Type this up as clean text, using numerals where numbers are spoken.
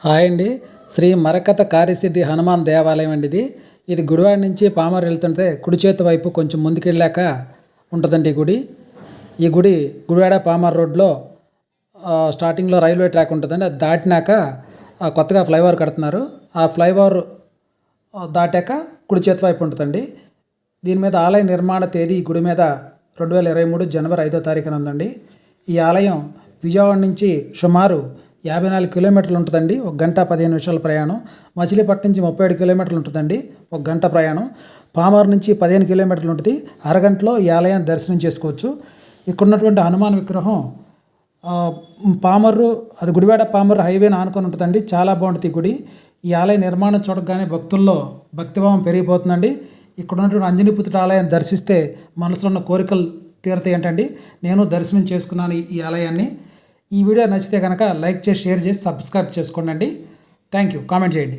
Hi అండి. శ్రీ మరకత కార్యసిద్ధి హనుమాన్ దేవాలయం అండి ఇది గుడివాడ నుంచి పామర్ వెళ్తుంటే కుడి చేతి వైపు కొంచెం ముందుకెళ్ళాక ఉంటుందండి ఈ గుడి గుడివాడ పామర్ రోడ్లో స్టార్టింగ్లో రైల్వే ట్రాక్ ఉంటుందండి. అది దాటినాక కొత్తగా ఫ్లైఓవర్ కడుతున్నారు. ఆ ఫ్లైఓవర్ దాటాక కుడి చేతి వైపు ఉంటుందండి. దీని మీద ఆలయ నిర్మాణ తేదీ గుడి మీద 2023 జనవరి 5వ తారీఖున ఉందండి. ఈ ఆలయం విజయవాడ నుంచి సుమారు 54 కిలోమీటర్లు ఉంటుందండి. 1 గంట 15 నిమిషాల ప్రయాణం. మచిలీపట్నం నుంచి 37 కిలోమీటర్లు ఉంటుందండి. 1 గంట ప్రయాణం. పామర్ నుంచి 15 కిలోమీటర్లు ఉంటుంది. అరగంటలో ఈ ఆలయాన్ని దర్శనం చేసుకోవచ్చు. ఇక్కడ ఉన్నటువంటి హనుమాన్ విగ్రహం పామర్రు అది గుడివాడ పామర్ హైవేని ఆనుకొని ఉంటుందండి. చాలా బాగుంటుంది ఈ గుడి. ఈ ఆలయ నిర్మాణం చూడగానే భక్తుల్లో భక్తిభావం పెరిగిపోతుందండి. ఇక్కడ ఉన్నటువంటి అంజనీపుత్రుడి ఆలయాన్ని దర్శిస్తే మనసులో ఉన్న కోరికలు తీరుతాయి ఏంటండి. నేను దర్శనం చేసుకున్నాను ఈ ఆలయాన్ని. ఈ వీడియో నచ్చితే కనుక లైక్ చేసి షేర్ చేసి సబ్స్క్రైబ్ చేసుకోండి. Thank you. కామెంట్ చేయండి.